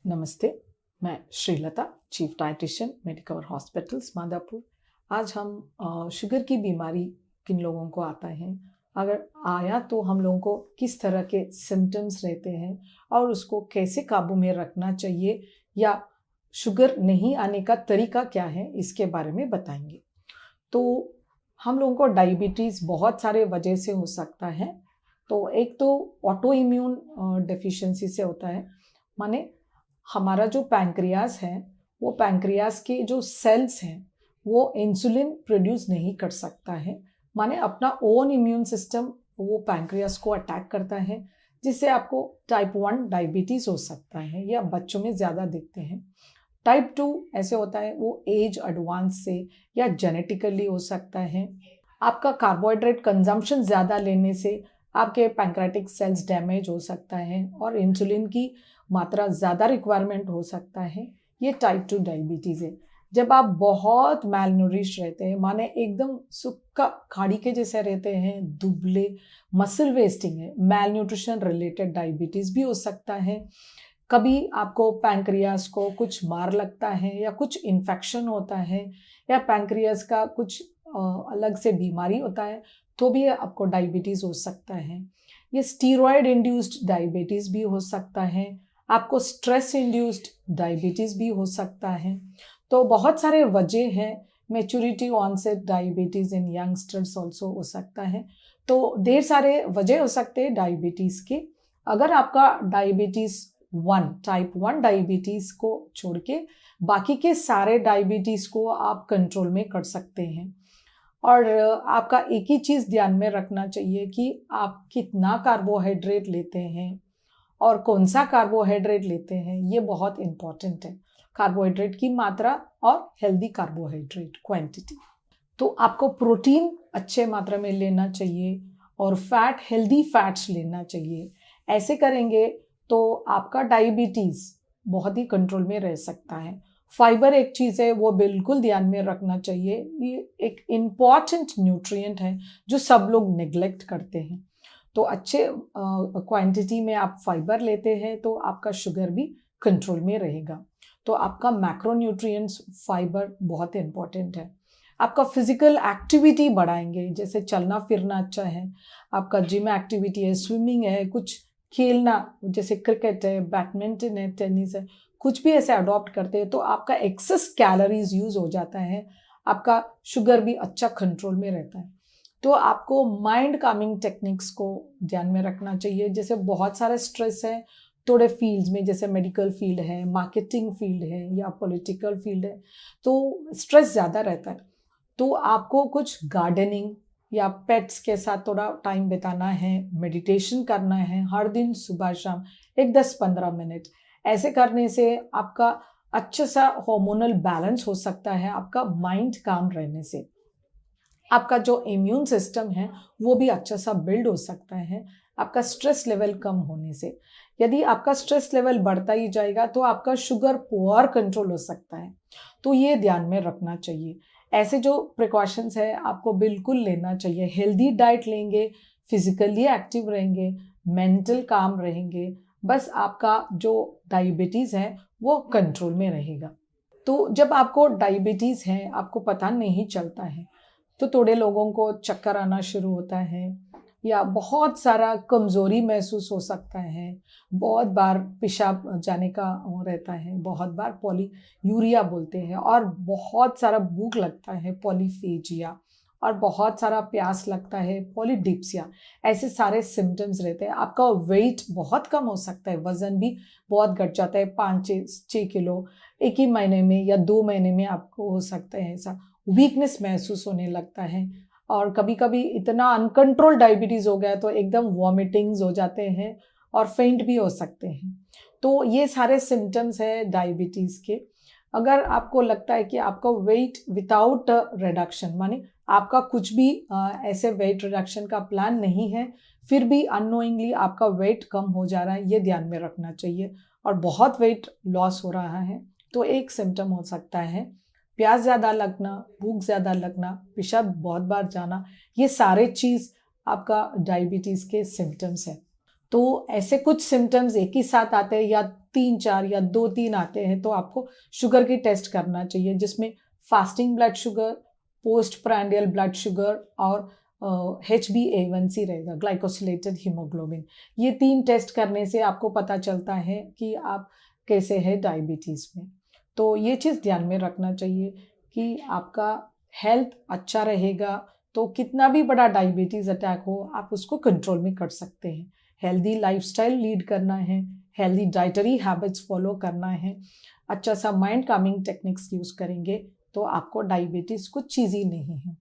नमस्ते, मैं Shreelata, chief dietitian Medicover hospitals Madhapur. आज हम शुगर की बीमारी किन लोगों को आता है, अगर आया तो हम लोगों को किस तरह के सिम्टम्स रहते हैं और उसको कैसे काबू में रखना चाहिए या शुगर नहीं आने का तरीका क्या है, इसके बारे में बताएंगे। तो हम लोगों को डायबिटीज़ बहुत सारे वजह से हो सकता है। तो एक तो ऑटो इम्यून डेफिशिएंसी से होता है, माने हमारा जो पैंक्रियाज है वो पैंक्रियाज के जो सेल्स हैं वो इंसुलिन प्रोड्यूस नहीं कर सकता है, माने अपना ओन इम्यून सिस्टम वो पैंक्रियाज को अटैक करता है, जिससे आपको टाइप 1 डायबिटीज़ हो सकता है या बच्चों में ज़्यादा दिखते हैं। टाइप 2 ऐसे होता है, वो एज एडवांस से या जेनेटिकली हो सकता है। आपका कार्बोहाइड्रेट कंजम्पशन ज़्यादा लेने से आपके पैंक्रेटिक सेल्स डैमेज हो सकता है और इंसुलिन की मात्रा ज़्यादा रिक्वायरमेंट हो सकता है। ये टाइप 2 डायबिटीज़ है। जब आप बहुत मैलनूरिश रहते हैं, माने एकदम सूखा खाड़ी के जैसे रहते हैं, दुबले, मसल वेस्टिंग है, मैलन्यूट्रिशन रिलेटेड डायबिटीज़ भी हो सकता है। कभी आपको पैंक्रियाज को कुछ मार लगता है या कुछ इन्फेक्शन होता है या पैंक्रियाज का कुछ अलग से बीमारी होता है, तो भी आपको डायबिटीज़ हो सकता है। ये स्टीरॉयड इंड्यूस्ड डायबिटीज़ भी हो सकता है। आपको स्ट्रेस इंड्यूस्ड डायबिटीज़ भी हो सकता है। तो बहुत सारे वजह हैं। Maturity onset diabetes in youngsters also हो सकता है। तो ढेर सारे वजह हो सकते हैं डायबिटीज़ के। अगर आपका डायबिटीज़ टाइप 1 डायबिटीज़ को छोड़ के बाकी के सारे डायबिटीज़ को आप कंट्रोल में कर सकते हैं। और आपका एक ही चीज़ ध्यान में रखना चाहिए कि आप कितना कार्बोहाइड्रेट लेते हैं और कौन सा कार्बोहाइड्रेट लेते हैं, ये बहुत इम्पॉर्टेंट है। कार्बोहाइड्रेट की मात्रा और हेल्दी कार्बोहाइड्रेट क्वांटिटी। तो आपको प्रोटीन अच्छे मात्रा में लेना चाहिए और फैट हेल्दी फैट्स लेना चाहिए। ऐसे करेंगे तो आपका डायबिटीज़ बहुत ही कंट्रोल में रह सकता है। फाइबर एक चीज़ है, वो बिल्कुल ध्यान में रखना चाहिए। ये एक इम्पॉर्टेंट न्यूट्रिएंट है जो सब लोग नेग्लेक्ट करते हैं। तो अच्छे क्वांटिटी में आप फाइबर लेते हैं तो आपका शुगर भी कंट्रोल में रहेगा। तो आपका मैक्रोन्यूट्रिएंट्स फाइबर बहुत इम्पॉर्टेंट है। आपका फिजिकल एक्टिविटी बढ़ाएंगे, जैसे चलना फिरना अच्छा है, आपका जिम एक्टिविटी है, स्विमिंग है, कुछ खेलना जैसे क्रिकेट है, बैडमिंटन है, टेनिस है, कुछ भी ऐसे अडॉप्ट करते हैं तो आपका एक्सेस कैलोरीज यूज हो जाता है, आपका शुगर भी अच्छा कंट्रोल में रहता है। तो आपको माइंड कामिंग टेक्निक्स को ध्यान में रखना चाहिए। जैसे बहुत सारे स्ट्रेस है थोड़े फील्ड्स में, जैसे मेडिकल फील्ड है, मार्केटिंग फील्ड है या पॉलिटिकल फील्ड है, तो स्ट्रेस ज़्यादा रहता है। तो आपको कुछ गार्डनिंग या पेट्स के साथ थोड़ा टाइम बिताना है, मेडिटेशन करना है हर दिन सुबह शाम, एक 10-15 मिनट। ऐसे करने से आपका अच्छा सा हार्मोनल बैलेंस हो सकता है, आपका माइंड काम रहने से आपका जो इम्यून सिस्टम है वो भी अच्छा सा बिल्ड हो सकता है, आपका स्ट्रेस लेवल कम होने से। यदि आपका स्ट्रेस लेवल बढ़ता ही जाएगा तो आपका शुगर पुअर कंट्रोल हो सकता है। तो ये ध्यान में रखना चाहिए। ऐसे जो प्रिकॉशंस है आपको बिल्कुल लेना चाहिए। हेल्दी डाइट लेंगे, फिजिकली एक्टिव रहेंगे, मेंटल काम रहेंगे, बस आपका जो डायबिटीज़ है वो कंट्रोल में रहेगा। तो जब आपको डायबिटीज़ है, आपको पता नहीं चलता है, तो थोड़े लोगों को चक्कर आना शुरू होता है या बहुत सारा कमज़ोरी महसूस हो सकता है, बहुत बार पेशाब जाने का वो रहता है, बहुत बार पॉलीयूरिया बोलते हैं, और बहुत सारा भूख लगता है, पॉलीफेजिया, और बहुत सारा प्यास लगता है, पॉलीडिप्सिया। ऐसे सारे सिम्टम्स रहते हैं। आपका वेट बहुत कम हो सकता है, वज़न भी बहुत घट जाता है, 5-6 किलो एक ही महीने में या 2 महीने में आपको हो सकता है ऐसा। वीकनेस महसूस होने लगता है और कभी कभी इतना अनकंट्रोल डायबिटीज़ हो गया तो एकदम वॉमिटिंग्स हो जाते हैं और फेंट भी हो सकते हैं। तो ये सारे सिम्टम्स है डायबिटीज़ के। अगर आपको लगता है कि आपका वेट विदाउट रिडक्शन, माने आपका कुछ भी ऐसे वेट रिडक्शन का प्लान नहीं है, फिर भी अननोइंगली आपका वेट कम हो जा रहा है, ये ध्यान में रखना चाहिए। और बहुत वेट लॉस हो रहा है तो एक सिम्टम हो सकता है प्यास ज़्यादा लगना, भूख ज़्यादा लगना, पेशाब बहुत बार जाना, ये सारे चीज़ आपका डायबिटीज़ के सिम्टम्स हैं। तो ऐसे कुछ सिम्टम्स एक ही साथ आते हैं या 3-4 या 2-3 आते हैं तो आपको शुगर की टेस्ट करना चाहिए, जिसमें fasting blood sugar, post prandial blood sugar और HbA1c रहेगा, ग्लाइकोसिलेटेड हीमोग्लोबिन। ये 3 टेस्ट करने से आपको पता चलता है कि आप कैसे हैं डायबिटीज़ में। तो ये चीज़ ध्यान में रखना चाहिए कि आपका हेल्थ अच्छा रहेगा तो कितना भी बड़ा डायबिटीज़ अटैक हो आप उसको कंट्रोल में कर सकते हैं। हेल्दी लाइफस्टाइल लीड करना है, हेल्दी डाइटरी हैबिट्स फॉलो करना है, अच्छा सा माइंड कामिंग टेक्निक्स यूज़ करेंगे तो आपको डायबिटीज़ कुछ चीज़ ही नहीं है।